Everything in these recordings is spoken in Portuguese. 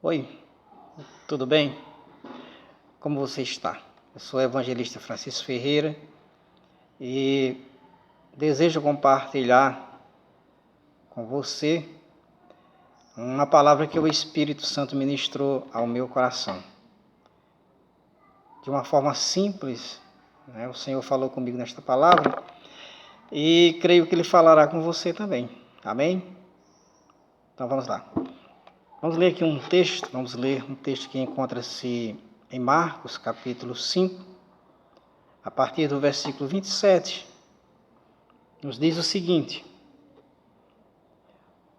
Oi, tudo bem? Como você está? Eu sou o evangelista Francisco Ferreira e desejo compartilhar com você uma palavra que o Espírito Santo ministrou ao meu coração. De uma forma simples, o Senhor falou comigo nesta palavra e creio que Ele falará com você também. Amém? Então vamos lá. Vamos ler aqui vamos ler um texto que encontra-se em Marcos, capítulo 5, a partir do versículo 27, nos diz o seguinte: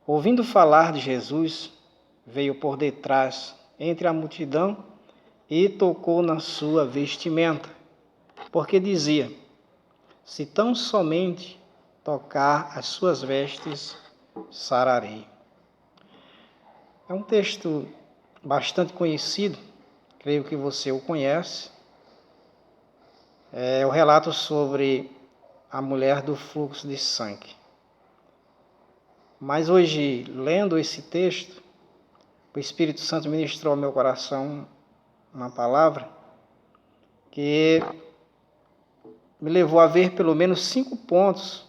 ouvindo falar de Jesus, veio por detrás, entre a multidão, e tocou na sua vestimenta, porque dizia: se tão somente tocar as suas vestes, sararei. É um texto bastante conhecido, creio que você o conhece. É o relato sobre a mulher do fluxo de sangue. Mas hoje, lendo esse texto, o Espírito Santo ministrou ao meu coração uma palavra que me levou a ver pelo menos 5 pontos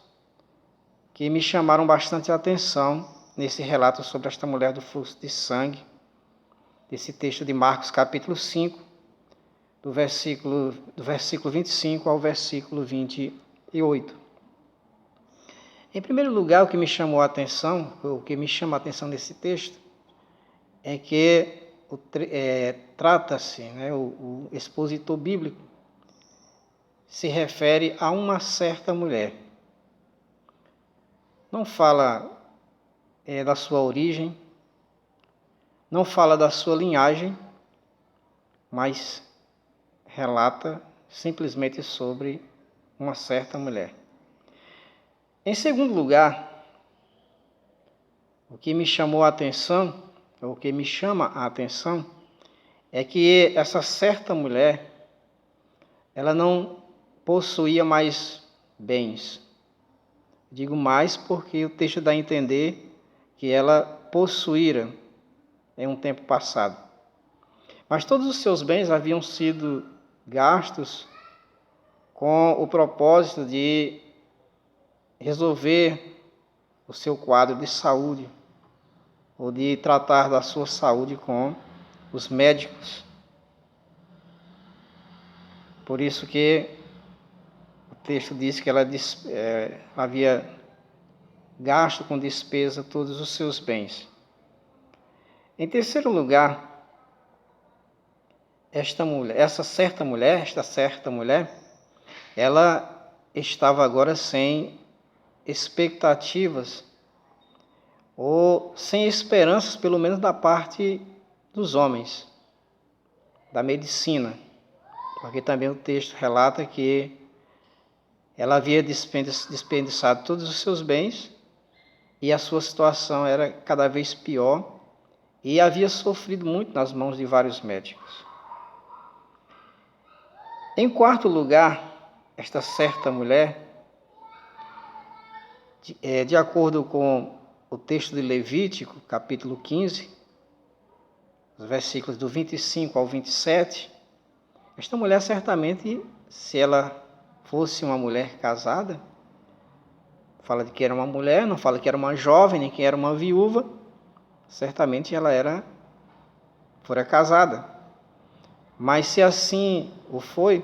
que me chamaram bastante a atenção nesse relato sobre esta mulher do fluxo de sangue, desse texto de Marcos capítulo 5, do versículo 25 ao versículo 28. Em primeiro lugar, o que me chama a atenção nesse texto é que trata-se, o expositor bíblico se refere a uma certa mulher. Não fala da sua origem, não fala da sua linhagem, mas relata simplesmente sobre uma certa mulher. Em segundo lugar, o que me chama a atenção é que essa certa mulher, ela não possuía mais bens. Digo mais porque o texto dá a entender que ela possuíra em um tempo passado. Mas todos os seus bens haviam sido gastos com o propósito de resolver o seu quadro de saúde, ou de tratar da sua saúde com os médicos. Por isso que o texto diz que ela havia gasto com despesa todos os seus bens. Em terceiro lugar, esta certa mulher, ela estava agora sem expectativas ou sem esperanças, pelo menos da parte dos homens, da medicina, porque também o texto relata que ela havia desperdiçado todos os seus bens e a sua situação era cada vez pior e havia sofrido muito nas mãos de vários médicos. Em quarto lugar, esta certa mulher, de acordo com o texto de Levítico, capítulo 15, os versículos do 25 ao 27, esta mulher certamente, se ela fosse uma mulher casada, fala de que era uma mulher, não fala que era uma jovem, nem que era uma viúva, certamente ela fora casada. Mas se assim o foi,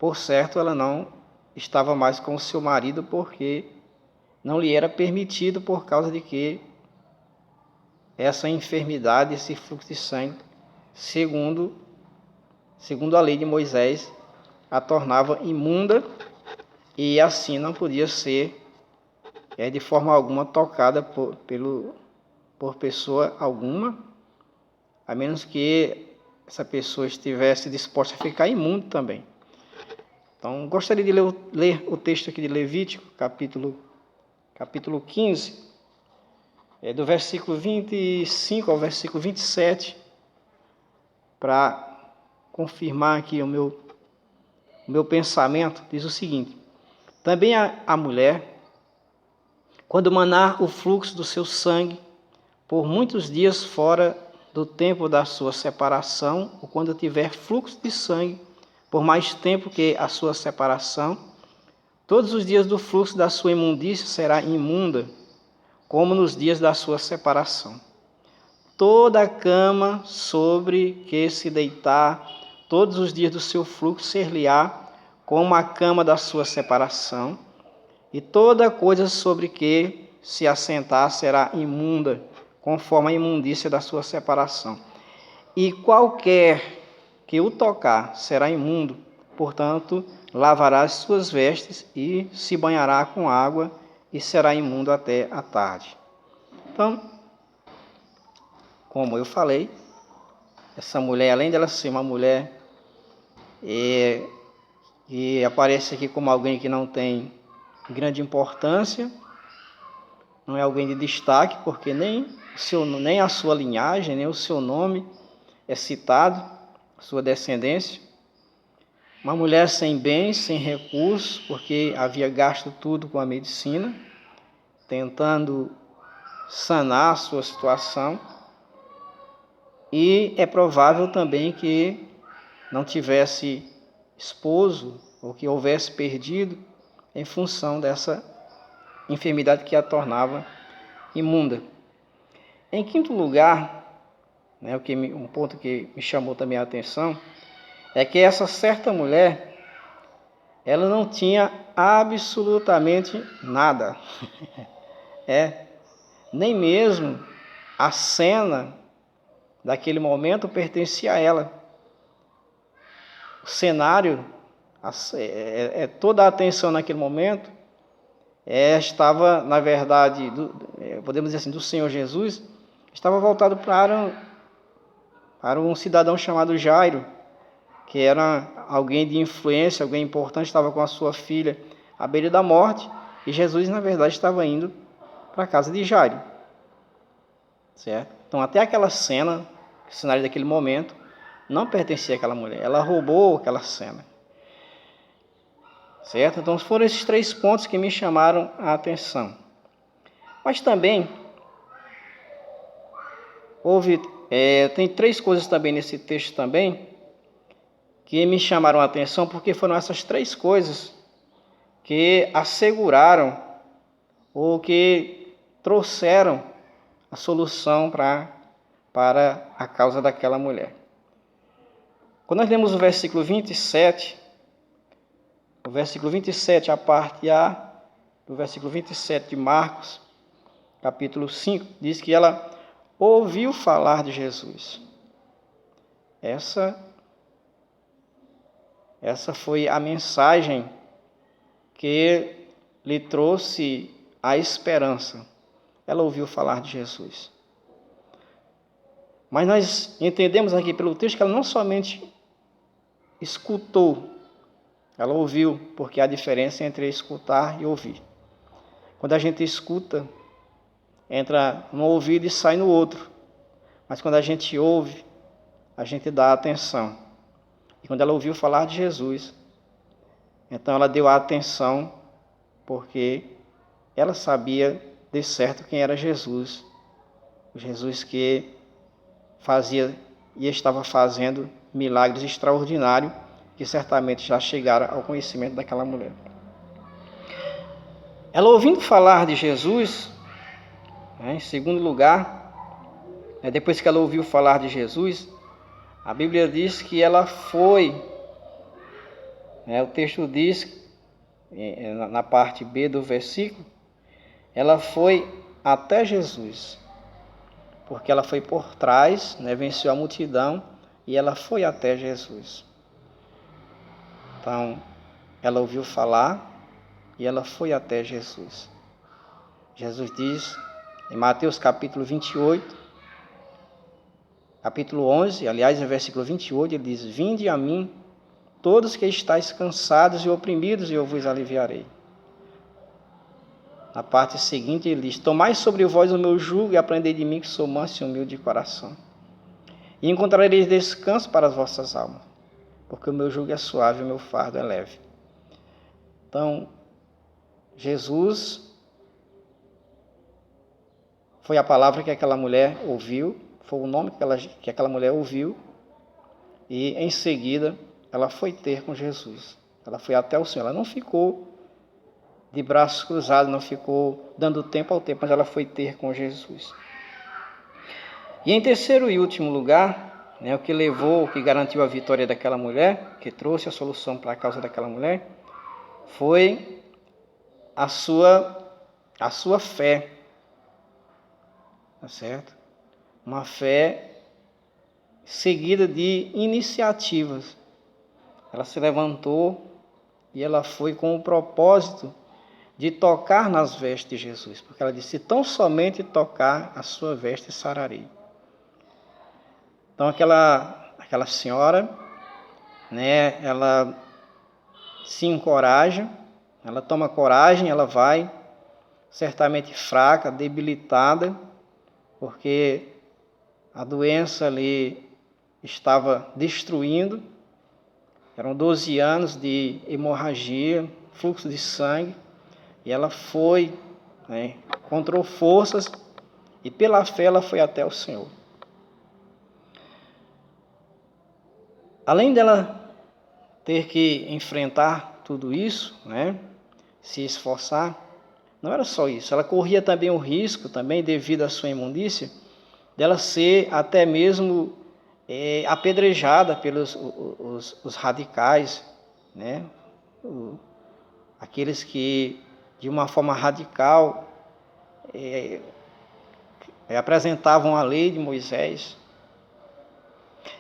por certo ela não estava mais com o seu marido, porque não lhe era permitido por causa de que essa enfermidade, esse fluxo de sangue, segundo a lei de Moisés, a tornava imunda e assim não podia ser de forma alguma tocada por pessoa alguma, a menos que essa pessoa estivesse disposta a ficar imunda também. Então, gostaria de ler o texto aqui de Levítico, capítulo 15, do versículo 25 ao versículo 27, para confirmar aqui o meu pensamento. Diz o seguinte: também a mulher, quando manar o fluxo do seu sangue, por muitos dias fora do tempo da sua separação, ou quando tiver fluxo de sangue por mais tempo que a sua separação, todos os dias do fluxo da sua imundícia será imunda, como nos dias da sua separação. Toda a cama sobre que se deitar, todos os dias do seu fluxo ser-lhe-á como a cama da sua separação, e toda coisa sobre que se assentar será imunda, conforme a imundícia da sua separação. E qualquer que o tocar será imundo, portanto, lavará as suas vestes e se banhará com água e será imundo até a tarde. Então, como eu falei, essa mulher, além dela ser uma mulher que aparece aqui como alguém que não tem grande importância, não é alguém de destaque, porque nem a sua linhagem, nem o seu nome é citado, sua descendência. Uma mulher sem bens, sem recursos, porque havia gasto tudo com a medicina, tentando sanar a sua situação. E é provável também que não tivesse esposo, ou que houvesse perdido, em função dessa enfermidade que a tornava imunda. Em quinto lugar, um ponto que me chamou também a atenção, é que essa certa mulher, ela não tinha absolutamente nada. Nem mesmo a cena daquele momento pertencia a ela. O cenário, toda a atenção naquele momento estava, na verdade, podemos dizer assim, do Senhor Jesus, estava voltado para um cidadão chamado Jairo, que era alguém de influência, alguém importante, estava com a sua filha à beira da morte, e Jesus, na verdade, estava indo para a casa de Jairo. Certo? Então, até aquela cena, o cenário daquele momento, não pertencia àquela mulher. Ela roubou aquela cena. Certo? Então, foram esses 3 pontos que me chamaram a atenção. Mas também, tem 3 coisas também nesse texto também, que me chamaram a atenção, porque foram essas 3 coisas que asseguraram, ou que trouxeram a solução para a causa daquela mulher. Quando nós lemos o versículo 27, a parte A, do versículo 27 de Marcos, capítulo 5, diz que ela ouviu falar de Jesus. Essa foi a mensagem que lhe trouxe a esperança. Ela ouviu falar de Jesus. Mas nós entendemos aqui pelo texto que ela não somente escutou, ela ouviu, porque há diferença entre escutar e ouvir. Quando a gente escuta, entra no ouvido e sai no outro. Mas quando a gente ouve, a gente dá atenção. E quando ela ouviu falar de Jesus, então ela deu a atenção, porque ela sabia de certo quem era Jesus. O Jesus que fazia e estava fazendo milagres extraordinários, que certamente já chegaram ao conhecimento daquela mulher. Ela ouvindo falar de Jesus, em segundo lugar, depois que ela ouviu falar de Jesus, a Bíblia diz que ela foi, o texto diz, na parte B do versículo, ela foi até Jesus, porque ela foi por trás, venceu a multidão, e ela foi até Jesus. Então, ela ouviu falar e ela foi até Jesus. Jesus diz, em Mateus capítulo 28, capítulo 11, aliás, no versículo 28, ele diz: Vinde a mim, todos que estáis cansados e oprimidos, e eu vos aliviarei. Na parte seguinte, ele diz: Tomai sobre vós o meu jugo e aprendei de mim, que sou manso e humilde de coração. E encontrareis descanso para as vossas almas, porque o meu jugo é suave e o meu fardo é leve. Então, Jesus foi a palavra que aquela mulher ouviu, foi o nome que aquela mulher ouviu, e em seguida ela foi ter com Jesus. Ela foi até o Senhor, ela não ficou de braços cruzados, não ficou dando tempo ao tempo, mas ela foi ter com Jesus. E em terceiro e último lugar, o que levou, o que garantiu a vitória daquela mulher, que trouxe a solução para a causa daquela mulher, foi a sua fé, tá certo? Uma fé seguida de iniciativas. Ela se levantou e ela foi com o propósito de tocar nas vestes de Jesus, porque ela disse: tão somente tocar a sua veste sararei. Então aquela senhora, ela se encoraja, ela toma coragem, ela vai, certamente fraca, debilitada, porque a doença ali estava destruindo. Eram 12 anos de hemorragia, fluxo de sangue, e ela foi, encontrou forças, e pela fé ela foi até o Senhor. Além dela ter que enfrentar tudo isso, se esforçar, não era só isso, ela corria também o risco, também devido à sua imundícia, dela ser até mesmo apedrejada pelos os radicais, aqueles que de uma forma radical apresentavam a lei de Moisés.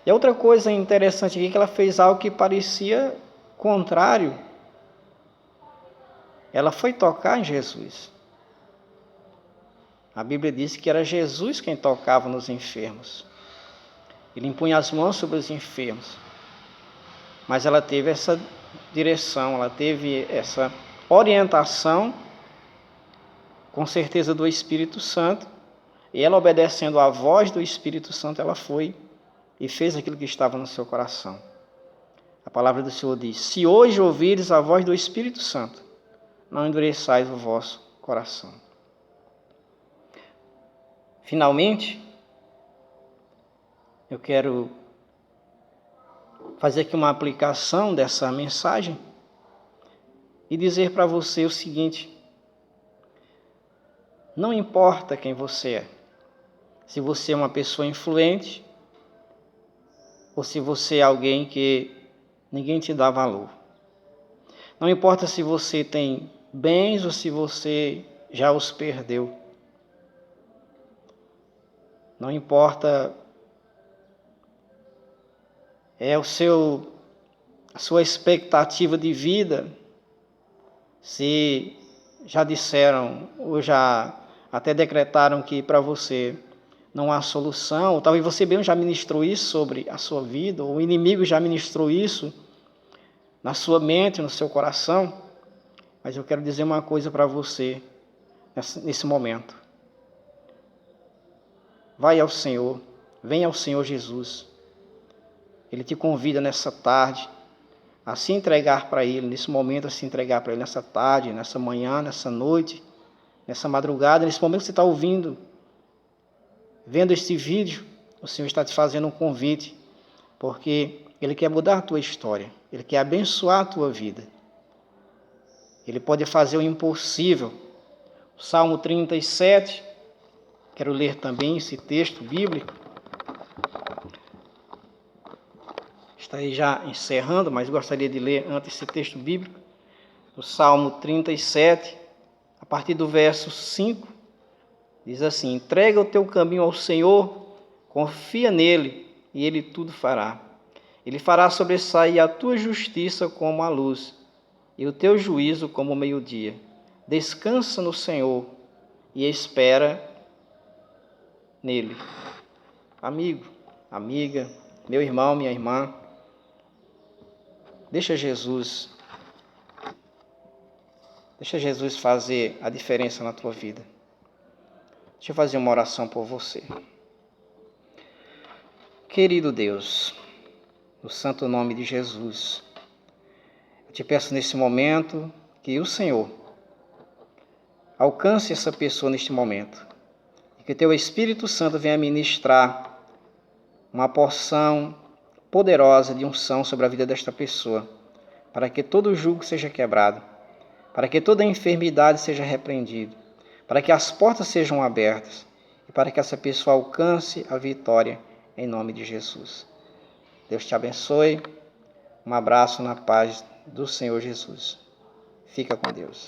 E outra coisa interessante aqui é que ela fez algo que parecia contrário. Ela foi tocar em Jesus. A Bíblia diz que era Jesus quem tocava nos enfermos. Ele impunha as mãos sobre os enfermos. Mas ela teve essa direção, ela teve essa orientação, com certeza do Espírito Santo. E ela, obedecendo à voz do Espírito Santo, ela foi e fez aquilo que estava no seu coração. A palavra do Senhor diz: se hoje ouvires a voz do Espírito Santo, não endureçais o vosso coração. Finalmente, eu quero fazer aqui uma aplicação dessa mensagem e dizer para você o seguinte: não importa quem você é, se você é uma pessoa influente ou se você é alguém que ninguém te dá valor. Não importa se você tem bens ou se você já os perdeu. Não importa a sua expectativa de vida, se já disseram ou já até decretaram que para você não há solução, ou talvez você mesmo já ministrou isso sobre a sua vida, ou o inimigo já ministrou isso na sua mente, no seu coração. Mas eu quero dizer uma coisa para você nesse momento. Vai ao Senhor, venha ao Senhor Jesus. Ele te convida nessa tarde a se entregar para Ele, nesse momento a se entregar para Ele, nessa tarde, nessa manhã, nessa noite, nessa madrugada, nesse momento que você está ouvindo, vendo este vídeo, o Senhor está te fazendo um convite, porque Ele quer mudar a tua história, Ele quer abençoar a tua vida. Ele pode fazer o impossível. O Salmo 37, quero ler também esse texto bíblico. Está aí já encerrando, mas gostaria de ler antes esse texto bíblico. O Salmo 37, a partir do verso 5, diz assim: entrega o teu caminho ao Senhor, confia nele e ele tudo fará. Ele fará sobressair a tua justiça como a luz e o teu juízo como o meio-dia. Descansa no Senhor e espera nele. Amigo, amiga, meu irmão, minha irmã, deixa Jesus fazer a diferença na tua vida. Deixa eu fazer uma oração por você. Querido Deus, no santo nome de Jesus, eu te peço nesse momento que o Senhor alcance essa pessoa neste momento e que teu Espírito Santo venha ministrar uma porção poderosa de unção sobre a vida desta pessoa, para que todo jugo seja quebrado, para que toda enfermidade seja repreendida, para que as portas sejam abertas e para que essa pessoa alcance a vitória em nome de Jesus. Deus te abençoe. Um abraço na paz do Senhor Jesus. Fica com Deus.